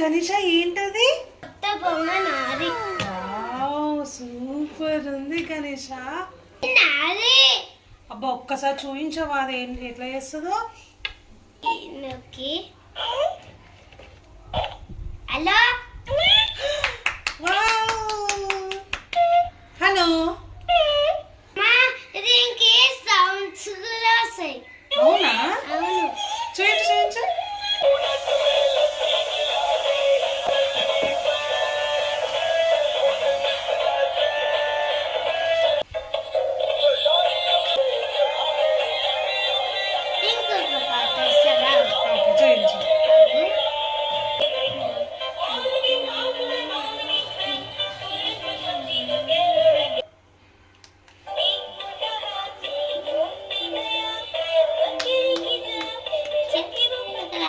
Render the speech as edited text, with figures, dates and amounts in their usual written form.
కనిష ఏంటది? కొత్త బొమ్మ నాది. సూపర్ ఉంది కనిష. నాది. అబ్బా ఒక్కసారి చూపించవా అది ఎట్లా చేస్తుందో? నొక్కి